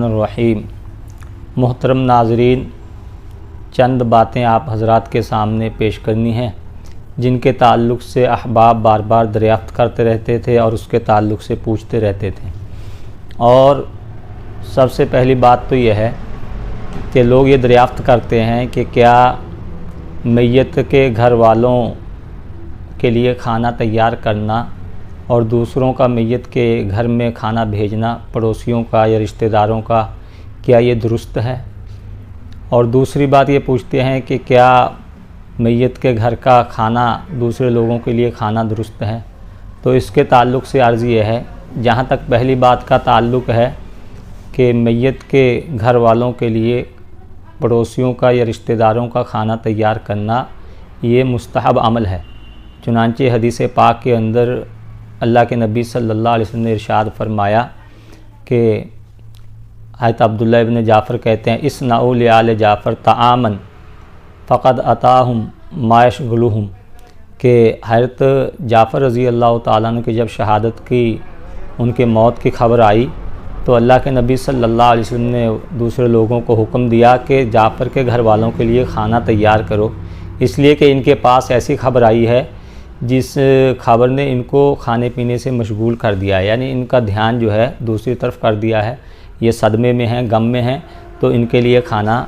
रहीम। मोहतरम नाज़रीन, चंद बातें आप हज़रात के सामने पेश करनी हैं जिनके ताल्लुक़ से अहबाब बार बार दरियाफ़्त करते रहते थे और उसके ताल्लुक़ से पूछते रहते थे। और सबसे पहली बात तो यह है कि लोग ये दरियाफ़्त करते हैं कि क्या मैयत के घर वालों के लिए खाना तैयार करना और दूसरों का मैयत के घर में खाना भेजना, पड़ोसियों का या रिश्तेदारों का, क्या ये दुरुस्त है। और दूसरी बात ये पूछते हैं कि क्या मैयत के घर का खाना दूसरे लोगों के लिए खाना दुरुस्त है। तो इसके ताल्लुक़ से अर्ज़ ये है, जहाँ तक पहली बात का ताल्लुक़ है कि मैयत के घर वालों के लिए पड़ोसियों का या रिश्तेदारों का खाना तैयार करना ये मुस्तहब अमल है। चुनांचे हदीस पाक के अंदर अल्लाह के नबी सल्लल्लाहु अलैहि वसल्लम ने इरशाद फरमाया कि हज़रत अब्दुल्लाह इब्न जाफ़र कहते हैं, इस्नऊ लिआल जाफ़र ताआमन फ़क़द अताहुम मा यशग़ुलुहुम, कि हज़रत जाफ़र रज़ी अल्लाह तआला अन्हु की जब शहादत की, उनके मौत की ख़बर आई तो अल्लाह के नबी सल्लल्लाहु अलैहि वसल्लम ने दूसरे लोगों को हुक्म दिया कि जाफ़र के घर वालों के लिए खाना तैयार करो, इसलिए कि इनके पास ऐसी ख़बर आई है जिस खबर ने इनको खाने पीने से मशगूल कर दिया है, यानी इनका ध्यान जो है दूसरी तरफ कर दिया है, ये सदमे में हैं, गम में हैं, तो इनके लिए खाना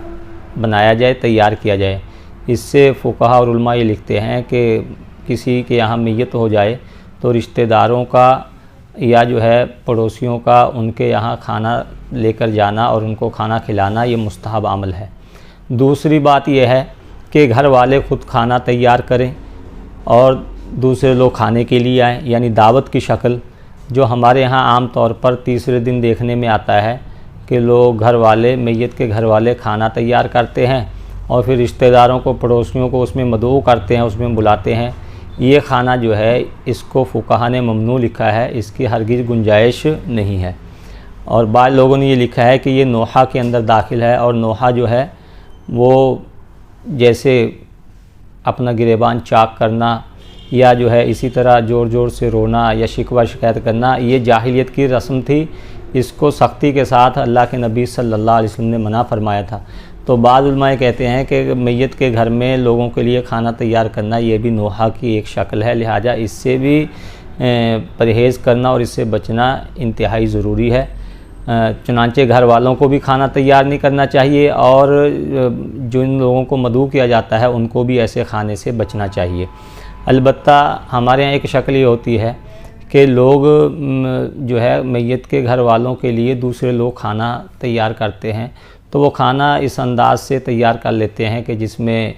बनाया जाए, तैयार किया जाए। इससे फ़ुक़हा और उलमा ये लिखते हैं कि किसी के यहाँ मैयत हो जाए तो रिश्तेदारों का या जो है पड़ोसियों का उनके यहाँ खाना लेकर जाना और उनको खाना खिलाना ये मुस्तहब अमल है। दूसरी बात यह है कि घर वाले ख़ुद खाना तैयार करें और दूसरे लोग खाने के लिए आएँ, यानी दावत की शक्ल, जो हमारे यहाँ आम तौर पर तीसरे दिन देखने में आता है कि लोग घर वाले, मैयत के घर वाले खाना तैयार करते हैं और फिर रिश्तेदारों को, पड़ोसियों को उसमें मदऊ करते हैं, उसमें बुलाते हैं। ये खाना जो है इसको फ़ुक़हा ने ममनू लिखा है, इसकी हरगिज़ गुंजाइश नहीं है। और बाद लोगों ने ये लिखा है कि ये नोहा के अंदर दाखिल है, और नोहा जो है वो जैसे अपना गिरेबान चाक करना या जो है इसी तरह ज़ोर ज़ोर से रोना या शिकवा शिकायत करना, ये जाहिलियत की रस्म थी। इसको सख्ती के साथ अल्लाह के नबी सल्लल्लाहु अलैहि वसल्लम ने मना फरमाया था। तो बाद उलमाए कहते हैं कि मैयत के घर में लोगों के लिए खाना तैयार करना ये भी नोहा की एक शक्ल है, लिहाजा इससे भी परहेज़ करना और इससे बचना इंतहाई ज़रूरी है। चुनांचे घर वालों को भी खाना तैयार नहीं करना चाहिए और जिन लोगों को मदऊ किया जाता है उनको भी ऐसे खाने से बचना चाहिए। अलबत्ता हमारे यहाँ एक शक्ल ये होती है कि लोग जो है मैयत के घर वालों के लिए दूसरे लोग खाना तैयार करते हैं, तो वो खाना इस अंदाज़ से तैयार कर लेते हैं कि जिसमें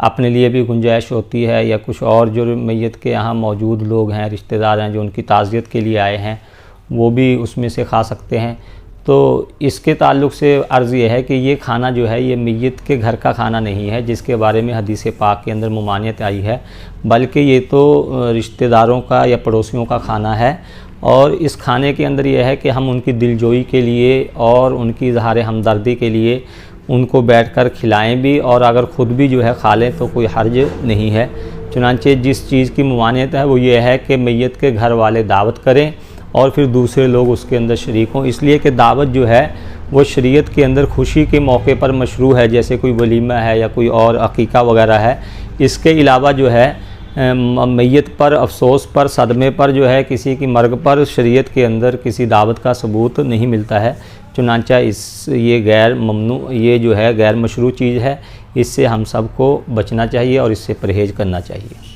अपने लिए भी गुंजाइश होती है या कुछ और जो मैयत के यहाँ मौजूद लोग हैं, रिश्तेदार हैं, जो उनकी ताज़ियत के लिए आए हैं, वो भी उसमें से खा सकते हैं। तो इसके ताल्लुक़ से अर्ज़ ये है कि ये खाना जो है ये मैयत के घर का खाना नहीं है जिसके बारे में हदीस पाक के अंदर मुमानियत आई है, बल्कि ये तो रिश्तेदारों का या पड़ोसियों का खाना है। और इस खाने के अंदर यह है कि हम उनकी दिलजोई के लिए और उनकी इज़हार हमदर्दी के लिए उनको बैठकर खिलाएं भी, और अगर ख़ुद भी जो है खा लें तो कोई हर्ज नहीं है। चुनांचे जिस चीज़ की मुमानियत है वो ये है कि मैयत के घर वाले दावत करें और फिर दूसरे लोग उसके अंदर शरीक हों, इसलिए कि दावत जो है वो शरीयत के अंदर खुशी के मौके पर मशरू है, जैसे कोई वलीमा है या कोई और अकीका वगैरह है। इसके अलावा जो है मैयत पर, अफसोस पर, सदमे पर जो है किसी की मर्ग पर शरीयत के अंदर किसी दावत का सबूत नहीं मिलता है। चुनांचा ये गैर ममनू, ये जो है गैर मशरू चीज़ है, इससे हम सब को बचना चाहिए और इससे परहेज़ करना चाहिए।